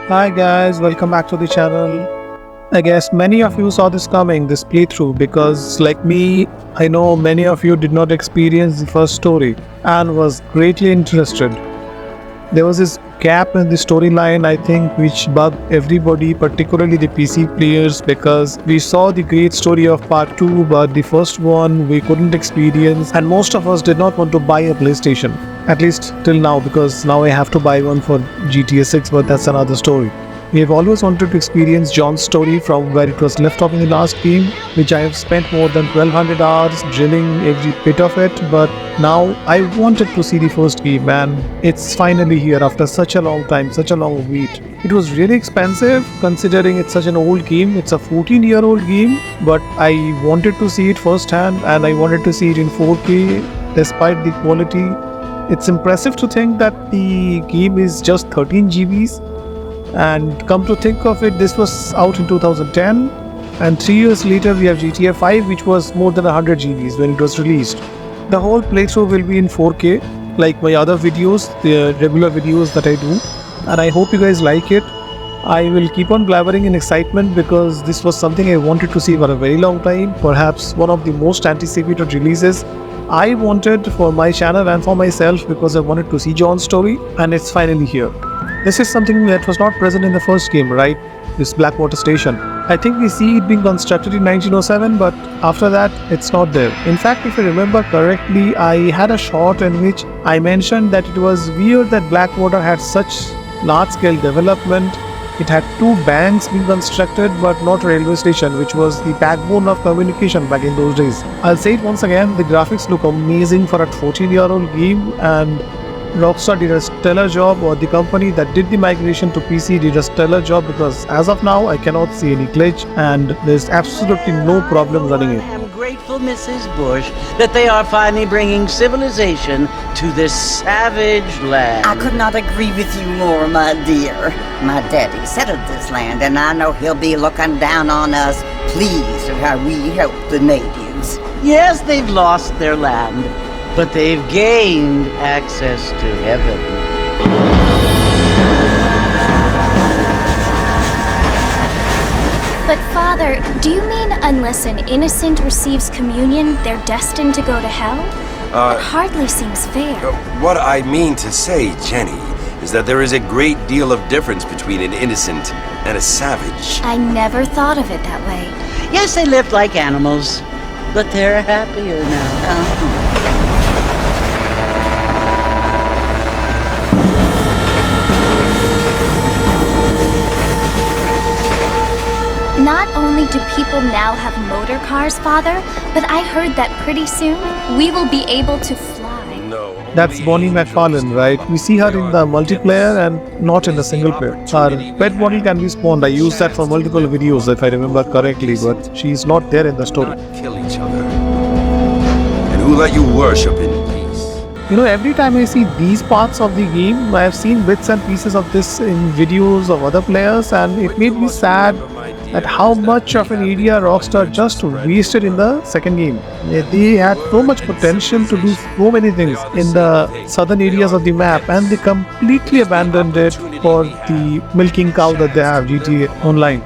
Hi guys, welcome back to the channel. I guess many of you saw this coming, this playthrough, because like me, I know many of you did not experience the first story and was greatly interested. There was this gap in the storyline, I think, which bugged everybody, particularly the PC players, because we saw the great story of part 2, but the first one we couldn't experience, and most of us did not want to buy a PlayStation. At least till now, because now I have to buy one for GTA 6, but that's another story. We have always wanted to experience John's story from where it was left off in the last game, which I have spent more than 1200 hours drilling every bit of it, but now I wanted to see the first game and it's finally here after such a long time, such a long wait. It was really expensive considering it's such an old game. It's a 14-year-old game, but I wanted to see it firsthand and I wanted to see it in 4K despite the quality. It's impressive to think that the game is just 13 GBs. And come to think of it, this was out in 2010 and 3 years later we have GTA 5, which was more than 100 GBs when it was released. The whole playthrough will be in 4K like my other videos, the regular videos that I do, and I hope you guys like it. I will keep on blabbering in excitement because this was something I wanted to see for a very long time, perhaps one of the most anticipated releases I wanted for my channel and for myself, because I wanted to see John's story and it's finally here. This is something that was not present in the first game, right? This Blackwater station. I think we see it being constructed in 1907, but after that, it's not there. In fact, if I remember correctly, I had a shot in which I mentioned that it was weird that Blackwater had such large-scale development. It had 2 banks being constructed, but not a railway station, which was the backbone of communication back in those days. I'll say it once again, the graphics look amazing for a 14-year-old game, and Rockstar did a stellar job, or the company that did the migration to PC did a stellar job, because as of now I cannot see any glitch and there's absolutely no problem running it. I am grateful, Mrs. Bush, that they are finally bringing civilization to this savage land. I could not agree with you more, my dear. My daddy settled this land, and I know he'll be looking down on us, pleased at how we help the natives. Yes, they've lost their land, but they've gained access to heaven. But Father, do you mean unless an innocent receives communion, they're destined to go to hell? That hardly seems fair. What I mean to say, Jenny, is that there is a great deal of difference between an innocent and a savage. I never thought of it that way. Yes, they lived like animals, but they're happier now. Not only do people now have motor cars, Father, but I heard that pretty soon we will be able to fly. No. That's Bonnie McFarlane, right? We see her in the multiplayer and not in the single player. Her pet body can be spawned. I used that for multiple videos if I remember correctly, but she's not there in the story. Kill each other. And who let you worship in peace? You know, every time I see these parts of the game, I have seen bits and pieces of this in videos of other players, and it made me sad at how much of an area Rockstar just wasted in the second game. They had so much potential to do so many things in the southern areas of the map, and they completely abandoned it for the milking cow that they have, GTA Online.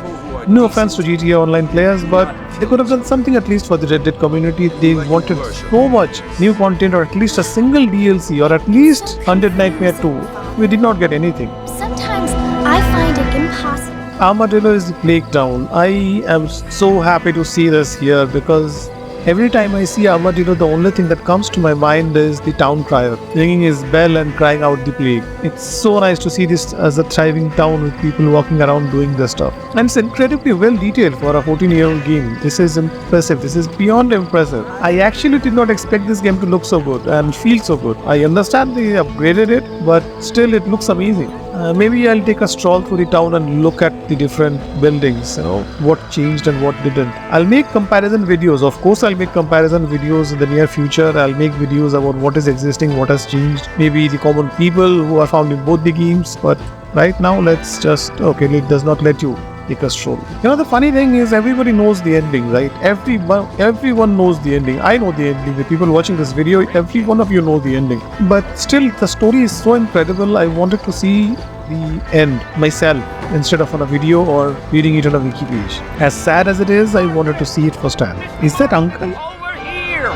No offense to GTA Online players, but they could have done something at least for the Red Dead community. They wanted so much new content, or at least a single DLC, or at least Undead Nightmare 2. We did not get anything. Sometimes I find it impossible. Armadillo is the plague town. I am so happy to see this here, because every time I see Armadillo, the only thing that comes to my mind is the town crier ringing his bell and crying out the plague. It's so nice to see this as a thriving town with people walking around doing this stuff. And it's incredibly well detailed for a 14-year-old game. This is impressive. This is beyond impressive. I actually did not expect this game to look so good and feel so good. I understand they upgraded it, but still it looks amazing. Maybe I'll take a stroll through the town and look at the different buildings, what changed and what didn't. I'll make comparison videos. Of course, I'll make comparison videos in the near future. I'll make videos about what is existing, what has changed, maybe the common people who are found in both the games. But right now, let's just, it does not let you take a stroll. The funny thing is everybody knows the ending, right? Everyone knows the ending. I know the ending. The people watching this video, every one of you know the ending. But still, the story is so incredible. I wanted to see the end myself. instead of on a video or reading it on a wiki page. As sad as it is, I wanted to see it firsthand. Is that uncle? Over here!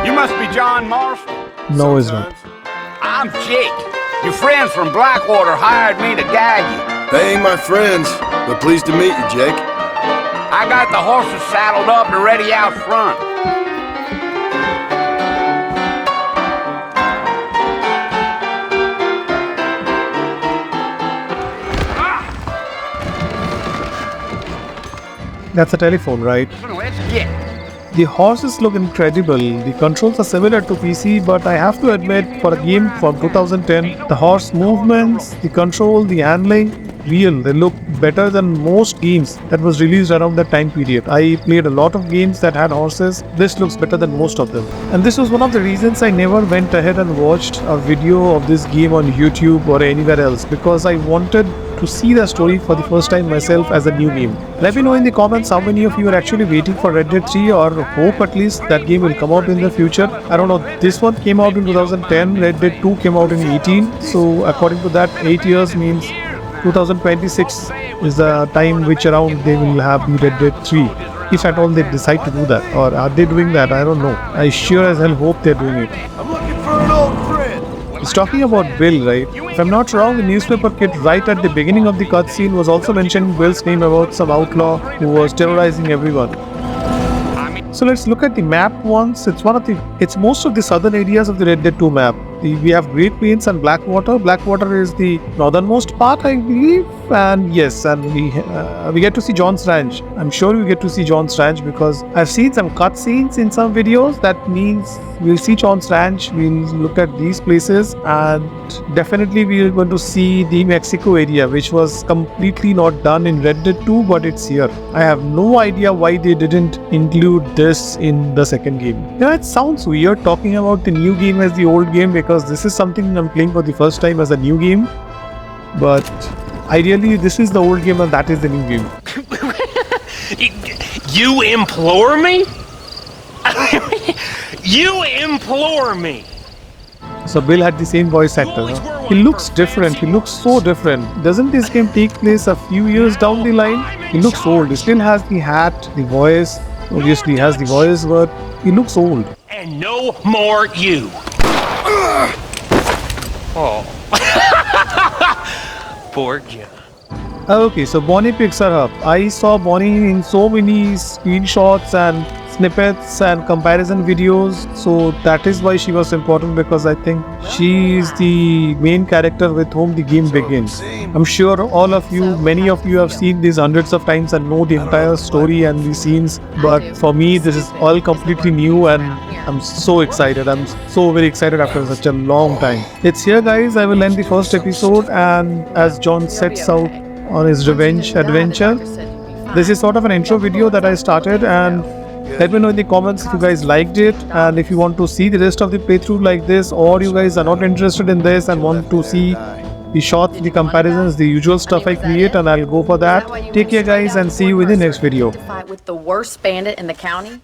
You must be John Marshall. No, it's not. I'm Jake. Your friends from Blackwater hired me to guide you. They ain't my friends, but pleased to meet you, Jake. I got the horses saddled up and ready out front. That's a telephone, right? Let's get. The horses look incredible. The controls are similar to PC, but I have to admit, for a game from 2010, the horse movements, the control, the handling, real. They look better than most games that was released around that time period. I played a lot of games that had horses. This looks better than most of them. And this was one of the reasons I never went ahead and watched a video of this game on YouTube or anywhere else, because I wanted to see the story for the first time myself as a new game. Let me know in the comments how many of you are actually waiting for Red Dead 3 or hope at least that game will come out in the future. I don't know, this one came out in 2010, Red Dead 2 came out in 18, so according to that 8 years means 2026 is the time which around they will have the Red Dead 3. If at all they decide to do that, or are they doing that? I don't know. I sure as hell hope they're doing it. I'm looking for an old friend. He's talking about Bill, right? If I'm not wrong, the newspaper kid right at the beginning of the cutscene was also mentioning Bill's name about some outlaw who was terrorizing everyone. So let's look at the map once. It's most of the southern areas of the Red Dead 2 map. We have Great Plains and Blackwater. Blackwater is the northernmost part, I believe. And yes, and we get to see John's ranch. I'm sure we get to see John's ranch because I've seen some cutscenes in some videos. That means we'll see John's ranch. We'll look at these places, and definitely we're going to see the Mexico area, which was completely not done in Red Dead 2, but it's here. I have no idea why they didn't include this in the second game. It sounds weird talking about the new game as the old game because this is something I'm playing for the first time as a new game, but ideally this is the old game and that is the new game. You implore me? You implore me! So Bill had the same voice actor. Huh? He looks different. He looks so different. Doesn't this game take place a few years down the line? He looks old. He still has the hat, the voice. Obviously he has the voice, but he looks old. And no more you. Oh. Poor John. Okay, so Bonnie picks her up. I saw Bonnie in so many screenshots and snippets and comparison videos, so that is why she was important, because I think she is the main character with whom the game begins. I'm sure all of you, many of you have seen these hundreds of times and know the entire story and the scenes, but for me this is all completely new and I'm so excited. I'm so very excited after such a long time. It's here, guys. I will end the first episode, and as John sets out on his revenge adventure, this is sort of an intro video that I started, and let me know in the comments if you guys liked it, and if you want to see the rest of the playthrough like this, or you guys are not interested in this and want to see the shots, the comparisons, the usual stuff I create, and I'll go for that. Take care, guys, and see you in the next video. To fight with the worst bandit in the county?